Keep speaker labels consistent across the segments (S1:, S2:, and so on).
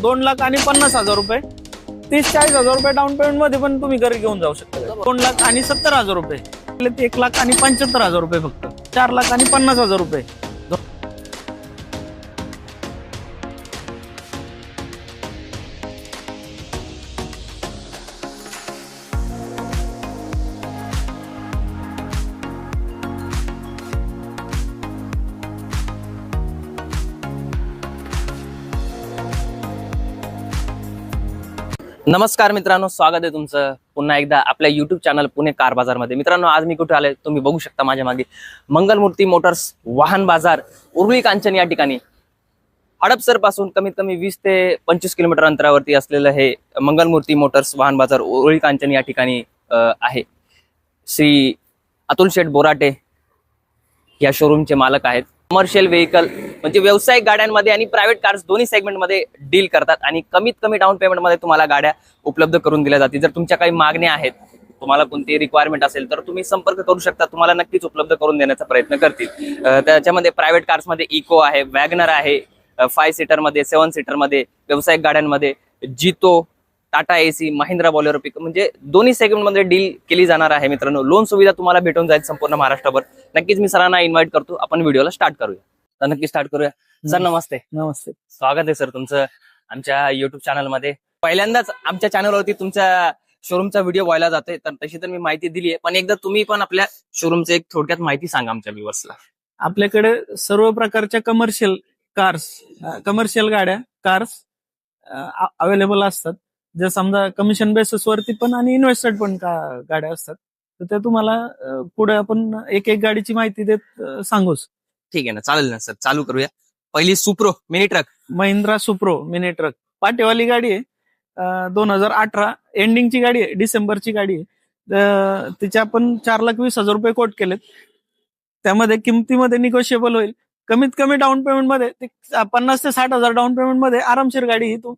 S1: 2,50,000 रुपये, 30-40,000 रुपये down payment मध्ये पण तुम्ही घरी घेऊन जाऊ शकता. 2,70,000 रुपये, 1,75,000 रुपये फक्त, 4,50,000 रुपये.
S2: नमस्कार मित्रांनो, स्वागत आहे तुमचं पुन्हा एकदा आपल्या युट्यूब चॅनल पुणे कार बाजार मध्ये. मित्रांनो, आज मी कुठे आलोय तुम्ही बघू शकता माझ्या मागे. मंगलमूर्ती मोटर्स वाहन बाजार, उरुळी कांचन या ठिकाणी हडपसर पासून कमीत कमी 20 ते 25 किलोमीटर अंतरावरती असलेलं हे मंगलमूर्ती मोटर्स वाहन बाजार उरुळी कांचन या ठिकाणी आहे. श्री अतुल शेठ बोराटे या शोरूमचे मालक आहेत. कमर्शियल व्हेकल म्हणजे व्यावसायिक गाड्यांमध्ये आणि प्रायव्हेट कार्स दोन्ही सेगमेंटमध्ये डील करतात आणि कमीत कमी डाऊन पेमेंटमध्ये तुम्हाला गाड्या उपलब्ध करून दिल्या जातील. जर तुमच्या काही मागण्या आहेत, तुम्हाला कोणती रिक्वायरमेंट असेल तर तुम्ही संपर्क करू शकता. तुम्हाला नक्कीच उपलब्ध करून देण्याचा प्रयत्न करतील. त्याच्यामध्ये प्रायव्हेट कार्समध्ये इको आहे, वॅगनर आहे, 5 सीटरमध्ये, 7 सीटरमध्ये, व्यावसायिक गाड्यांमध्ये जितो, Tata AC, Mahindra Bolero pickup म्हणजे दोन्ही सेगमेंटमध्ये डील केली जाणार आहे. मित्रांनो, लोन सुविधा तुम्हाला भेटून जाईल संपूर्ण महाराष्ट्रभर. नक्कीच मी सरांना इन्व्हाइट करतो. आपण व्हिडिओला स्टार्ट करूया. तर नक्की स्टार्ट करूया. सर नमस्ते.
S1: नमस्ते,
S2: स्वागत आहे सर तुमचं आमच्या युट्यूब चॅनलमध्ये. पहिल्यांदाच आमच्या चॅनलवरती तुमच्या शोरूमचा व्हिडिओ व्हायला जातोय. तर तशी तर मी माहिती दिली आहे, पण एकदा तुम्ही पण आपल्या शोरूमचं एक थोडक्यात माहिती सांगा आमच्या व्ह्युअर्सला.
S1: आपल्याकडे सर्व प्रकारच्या कमर्शियल गाड्या, कार्स अवेलेबल असतात. जर समजा कमिशन बेसिस वरती पण आणि इन्व्हेस्टेड पण गाड्या असतात, तर ते तुम्हाला पुढे आपण एक एक गाडीची माहिती देत सांगूच.
S2: ठीक आहे ना, चालेल ना सर. चालू करूया. पहिली Supro mini truck,
S1: Mahindra Supro mini truck, पाटेवाली गाडी आहे. 2018 एंडिंगची गाडी आहे, डिसेंबरची गाडी आहे. तिचे आपण 4,20,000 रुपये कोट केलेत. त्यामध्ये किमतीमध्ये निगोशिएबल होईल. कमीत कमी डाऊन पेमेंट मध्ये 50,000 ते 60,000 डाऊन पेमेंट मध्ये आरामशीर गाडी ही तू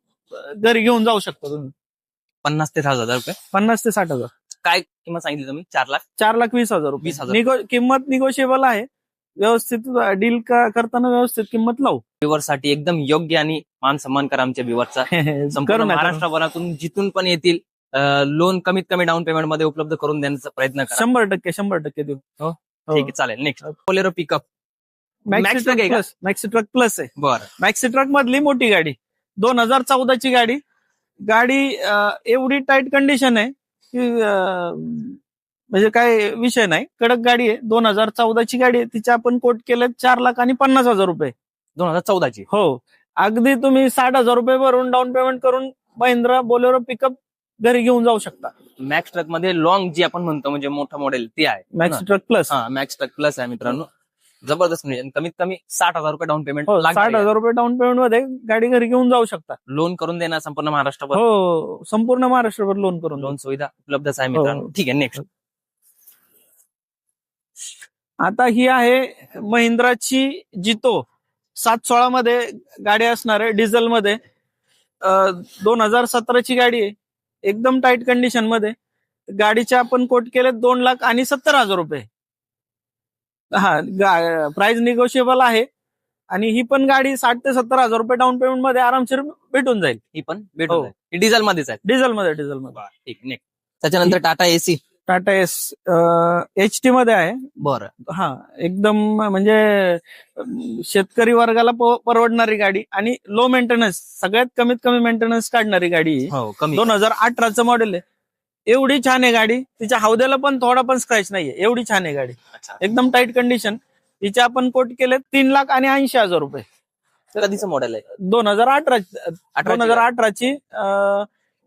S1: घरी घेऊन जाऊ शकता तुम्ही.
S2: 50,000 ते 60,000 रुपये.
S1: 50,000 ते 60,000.
S2: काय किंमत सांगितली तुम्ही? 4,00,000.
S1: 4,20,000 रुपये.
S2: 20,000.
S1: किंमत निगोशिएबल आहे. व्यवस्थित डील करताना व्यवस्थित किंमत लावू.
S2: व्ह्युअर्ससाठी एकदम योग्य आणि मान सन्मान करा आमच्या व्ह्युअर्सचा. संपूर्ण महाराष्ट्रभरातून जिथून पण येतील लोन कमीत कमी डाऊन पेमेंट मध्ये उपलब्ध करून देण्याचा प्रयत्न करा.
S1: 100% देऊ.
S2: हो, ठीक आहे, चालेल. Next Bolero pickup,
S1: maxi truck plus आहे.
S2: बरं.
S1: मॅक्सी ट्रक मधली मोठी गाडी, 2014 ची गाडी एवढी टाईट कंडिशन आहे की म्हणजे काय विषय नाही. कडक गाडी आहे. 2014 ची गाडी आहे. तिच्या आपण कोट केलं 4,50,000 रुपये.
S2: 2014 ची.
S1: हो, अगदी तुम्ही 60,000 रुपये भरून डाऊन पेमेंट करून महिंद्रा बोलेरो पिकअप घरी घेऊन जाऊ शकता.
S2: मॅक्स ट्रक मध्ये लॉंग जी आपण म्हणतो म्हणजे मोठं मॉडेल ती आहे
S1: मॅक्सी ट्रक प्लस.
S2: हा, मॅक्स ट्रक प्लस आहे मित्रांनो. जबरदस्त म्हणजे कमीत कमी 60,000 रुपये डाऊन पेमेंट.
S1: 60,000 रुपये डाऊन पेमेंट मध्ये गाडी घरी घेऊन जाऊ शकता.
S2: लोन करून देणार संपूर्ण महाराष्ट्रभर.
S1: हो, संपूर्ण महाराष्ट्रभर लोन करून
S2: लोन सुविधा उपलब्धच आहे मित्रांनो. ठीक आहे, नेक्स्ट.
S1: आता ही आहे महिंद्राची जितो, 716 मध्ये गाडी असणार आहे, डिझेल मध्ये. 2017 ची गाडी आहे, एकदम टाईट कंडिशन मध्ये. गाडीचे आपण कोट केले 2,70,000 रुपये. हा, प्राइस निगोशिएबल आहे. आणि ही पण गाडी 60,000 ते 70,000 रुपये डाऊन पेमेंट मध्ये आरामशीर भेटून जाईल.
S2: ही पण भेटून जाईल. ही डिझेल मध्येच आहे.
S1: डिझेल मध्ये.
S2: ठीक, नेक्स्ट. त्याच्यानंतर टाटा एसी,
S1: टाटा HT मध्ये आहे.
S2: बरं.
S1: हा, एकदम म्हणजे शेतकरी वर्गाला परवडणारी गाडी आणि लो मेंटेनन्स, सगळ्यात कमीत कमी मेंटेनन्स काढणारी गाडी.
S2: हो, कमी.
S1: 2018 मॉडेल आहे. एवढी छान आहे गाडी, तिच्या हौद्याला पण थोडा पण स्क्रॅच नाहीये. एवढी छान आहे गाडी, एकदम टाईट कंडिशन. तिचे आपण कोट केले 3,80,000 रुपये.
S2: कधीचं मॉडेल आहे?
S1: 2018 ची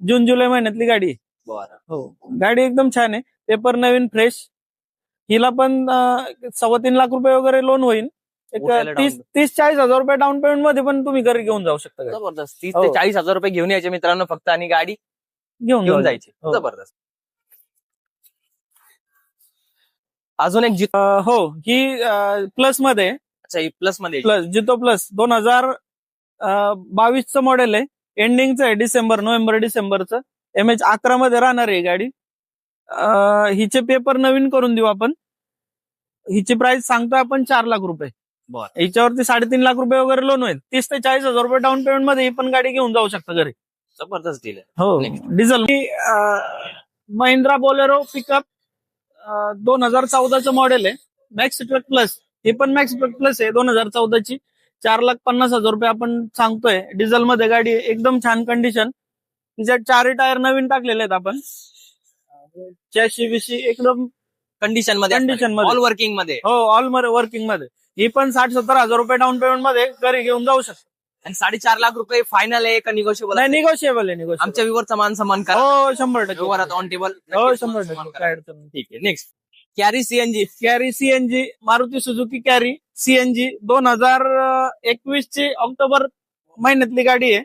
S1: जून जुलै महिन्यातली गाडी. हो, गाडी एकदम छान आहे. पेपर नवीन फ्रेश. हिला पण 3.25 लाख रुपये वगैरे लोन होईल. 30-40,000 रुपये डाऊन पेमेंट मध्ये पण तुम्ही घरी घेऊन जाऊ शकता.
S2: जबरदस्त. 30 ते 40,000 रुपये घेऊन यायचे मित्रांनो फक्त, आणि गाडी घेऊन जायची. जबरदस्त. अजून एक
S1: हो, ही प्लस मध्ये.
S2: अच्छा, ही प्लस मध्ये.
S1: प्लस, जितो प्लस 2022 मॉडेल आहे. एंडिंगचं आहे नोव्हेंबर-डिसेंबरचं. MH11 मध्ये राहणार आहे गाडी. हिचे पेपर नवीन करून देऊ आपण. हिची प्राइस सांगतोय आपण 4 लाख रुपये.
S2: बरं.
S1: याच्यावरती 3.5 लाख रुपये वगैरे लोन होईल. 30 ते 40 हजार रुपये डाऊन पेमेंट मध्ये ही पण गाडी घेऊन जाऊ शकता घरी.
S2: जबरदस्त डील आहे.
S1: हो
S2: Next.
S1: Diesel. Mahindra Bolero pickup 2014चं मॉडेल आहे. Max truck plus. ही पण मॅक्स ट्रक प्लस आहे 2014ची. 4,50,000 रुपये आपण सांगतोय. डिझेल मध्ये गाडी आहे. एकदम छान कंडिशन. तिच्यात 4 टायर नवीन टाकलेले आहेत आपण. चॅशी बिशी एकदम
S2: कंडिशन मध्ये
S1: Condition मध्ये.
S2: ऑल वर्किंग मध्ये.
S1: हो ऑल वर्किंग मध्ये. ही पण 60-70 हजार रुपये डाऊन पेमेंट मध्ये घरी घेऊन जाऊ शकतो.
S2: आणि 4.5 लाख रुपये फायनल आहे का निगोशिएबल?
S1: नाही निगोशिएबल आहे निगोशिएबल.
S2: आमच्या व्ह्यूवरचा मान सन्मान करा.
S1: हो 100%.
S2: व्यवहारात ऑन टेबल.
S1: हो 100%. काय अडचण नाही.
S2: ठीक आहे. Next carry CNG.
S1: Carry CNG Maruti Suzuki carry CNG 2021 ची ऑक्टोबर महिन्यातली गाडी आहे.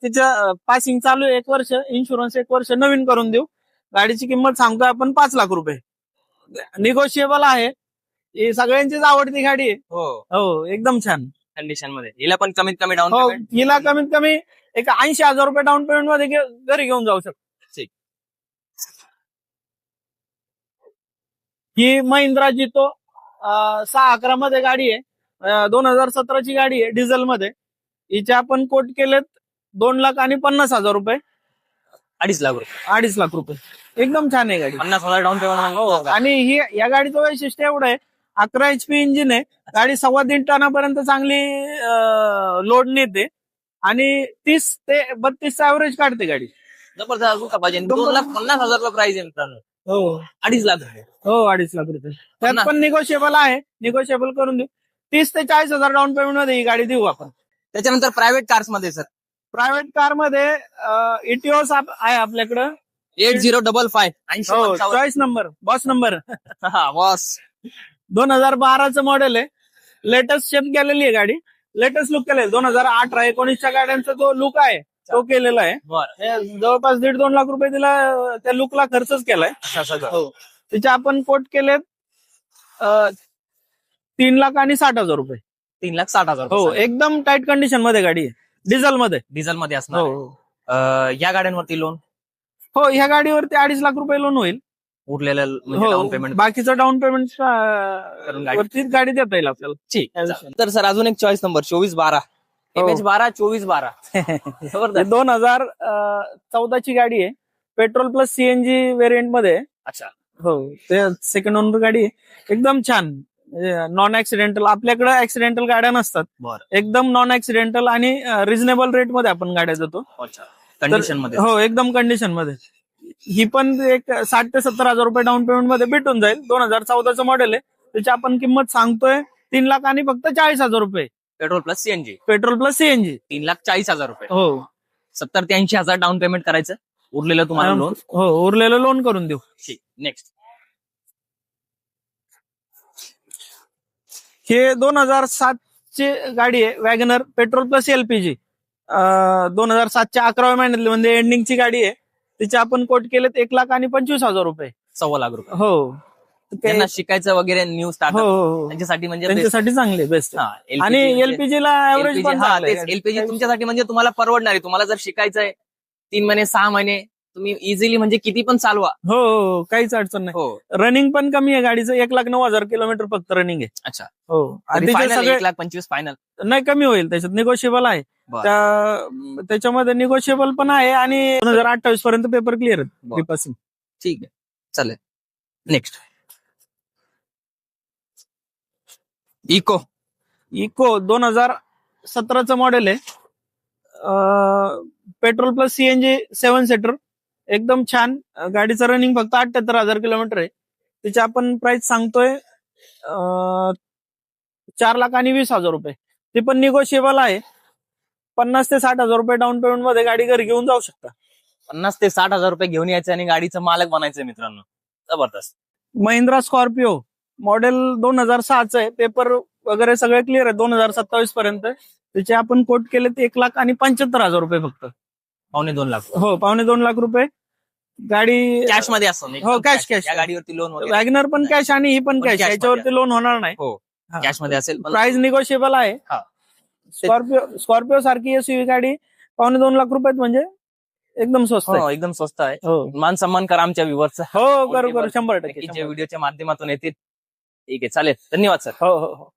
S1: तिचं पासिंग चालू आहे 1 वर्ष. इन्शुरन्स 1 वर्ष नवीन करून देऊ. गाडीची किंमत सांगतोय आपण 5 लाख रुपये. निगोशिएबल आहे. ही सगळ्यांचीच आवडती गाडी आहे.
S2: हो
S1: हो एकदम छान
S2: कंडिशन मध्ये. हिला पण कमीत कमी डाऊन
S1: हो.
S2: पेमेंट.
S1: हिला कमीत कमी एक 80,000 रुपये डाऊन पेमेंट मध्ये घरी घेऊन जाऊ शकतो.
S2: ठीक.
S1: ही महिंद्रा जितो 611 मध्ये गाडी आहे. 2017ची गाडी आहे डिझेल मध्ये. हिचे आपण कोट केलेत 2,50,000 रुपये.
S2: 2.5 लाख रुपये.
S1: 2.5 लाख रुपये. एकदम छान आहे गाडी.
S2: 50,000 डाऊन पेमेंट.
S1: आणि ही या गाडीचं वैशिष्ट्य एवढं आहे 11 HP इंजिन आहे. गाडी 1.25 टनापर्यंत चांगली लोड नेते आणि 30 ते 32 ऍव्हरेज काढते गाडी.
S2: जबरदस्त. अजून का पाहिजे? 2,50,000 प्राइस आहे मित्रांनो.
S1: हो
S2: 2.5 लाख रुपये.
S1: हो 2.5 लाख रुपये. त्यात पण निगोशिएबल आहे. निगोशिएबल करून देऊ. 30 ते 40,000 डाऊन पेमेंट मध्ये ही गाडी देऊ आपण.
S2: त्याच्यानंतर प्रायव्हेट कार्स मध्ये सर
S1: प्रायव्हेट कार मध्ये इटिओस आहे आपल्याकडं.
S2: 8055
S1: choice number boss number.
S2: Boss
S1: 2012चं मॉडेल आहे. लेटेस्ट शेप केलेली आहे गाडी. लेटेस्ट लुक केलेलं 2018-19च्या गाड्यांचा जो लुक आहे तो केलेला आहे.
S2: बरं.
S1: जवळपास 1.5-2 लाख रुपये तिला त्या लुकला खर्चच केलाय. हो. तिचे आपण कोट केलेत 3,60,000 रुपये.
S2: 3,60,000.
S1: हो एकदम टाईट कंडिशन मध्ये गाडी आहे. डिझेल मध्ये.
S2: डिझेल मध्ये असणार.
S1: हो
S2: या गाड्यांवरती लोन.
S1: हो ह्या गाडीवरती 2.5 लाख रुपये लोन होईल.
S2: उरलेलं डाऊन
S1: हो
S2: पेमेंट.
S1: बाकीचं डाऊन पेमेंट
S2: गाडी.
S1: वरतीच गाडी देता येईल आपल्याला.
S2: ठीक. तर सर अजून एक चॉईस नंबर 2412 MH12 2412. जबरदस्त.
S1: 2014ची गाडी आहे. पेट्रोल प्लस सीएनजी व्हेरियंट मध्ये आहे.
S2: अच्छा.
S1: हो ते सेकंड ओनर गाडी आहे. एकदम छान. Non accidental. आपल्याकडे ऍक्सिडेंटल गाड्या नसतात.
S2: बरं.
S1: एकदम नॉन ऍक्सिडेंटल आणि रिझनेबल रेट मध्ये आपण गाड्या देतो.
S2: अच्छा. कंडिशन मध्ये.
S1: हो एकदम कंडिशन मध्ये. ही पण एक 60,000 ते 70,000 रुपये डाऊन पेमेंट मध्ये भेटून जाईल. 2014चं मॉडेल आहे. त्याची आपण किंमत सांगतोय 3 लाख आणि फक्त 40,000 रुपये.
S2: Petrol plus CNG.
S1: Petrol plus CNG.
S2: 3,40,000 रुपये.
S1: हो
S2: 70 ते 80,000 डाऊन पेमेंट करायचं. उरलेलं तुम्हाला लोन.
S1: हो उरलेलं लोन करून देऊ.
S2: ठीक. नेक्स्ट
S1: हे 2007ची गाडी आहे. Wagon R petrol plus LPG. 2007च्या 11व्या महिन्यातली म्हणजे एंडिंगची गाडी आहे. तिचे आपण कोट केलेत 1,25,000 रुपये.
S2: 1.25 लाख रुपये.
S1: हो
S2: त्यांना शिकायचं वगैरे न्यू स्टार्ट
S1: हो हो
S2: त्यांच्यासाठी म्हणजे
S1: त्यांच्यासाठी चांगले बेस्ट.
S2: LPG
S1: आणि
S2: म्हणजे-
S1: एलपीजी ला ऍव्हरेज पण
S2: एलपीजी तुमच्यासाठी म्हणजे तुम्हाला परवडणार आहे. तुम्हाला जर शिकायचंय 3 महिने 6 महिने तुम्ही इझिली म्हणजे किती पण चालवा.
S1: हो हो काहीच अडचण नाही.
S2: हो.
S1: रनिंग पण कमी आहे गाडीचं. 1,09,000 किलोमीटर फक्त रनिंग आहे.
S2: अच्छा.
S1: हो आणि तिचे सगळे
S2: 1,25,000 फायनल.
S1: नाही कमी होईल त्याच्यात. निगोशिएबल आहे. त्याच्यामध्ये निगोशिएबल पण आहे आणि 2028 पर्यंत पेपर क्लिअर आहे. पासून.
S2: ठीक आहे चालेल. नेक्स्ट इको
S1: 2017चं मॉडेल आहे. Petrol plus CNG 7 seater. एकदम छान. गाडीचं रनिंग फक्त 78,000 किलोमीटर आहे. त्याची आपण प्राइस सांगतोय 4,20,000 रुपये. ती पण निगोशिएबल आहे. 50,000 ते 60,000 रुपये डाऊन पेमेंट मध्ये गाडी घरी घेऊन जाऊ शकता.
S2: 50,000 ते 60,000 रुपये घेऊन यायचं आणि गाडीचं मालक बनायचं मित्रांनो. जबरदस्त.
S1: महिंद्रा स्कॉर्पिओ मॉडेल 2006चं आहे. पेपर वगैरे सगळे क्लिअर आहे 2027 पर्यंत. त्याचे आपण कोट केले ते 1,75,000 रुपये फक्त.
S2: 2.25 लाख.
S1: हो 2.25 लाख रुपये. गाडी
S2: कॅश मध्ये असतो.
S1: हो कॅश
S2: या गाडीवरती लोन
S1: वॅगनर पण कॅश आणि ही पण कॅश. याच्यावरती लोन होणार नाही.
S2: हो कॅश मध्ये असेल.
S1: प्राइस निगोशिएबल आहे. स्कॉर्पिओ सारखी एसयूव्ही गाडी 2.25 लाख रुपयात म्हणजे एकदम स्वस्त आहे.
S2: एकदम स्वस्त आहे.
S1: हो
S2: मान सन्मान करा आमच्या व्ह्यूअरचा.
S1: हो करू 100%.
S2: व्हिडिओच्या माध्यमातून येतील. ठीक आहे चालेल. धन्यवाद सर.
S1: हो हो हो.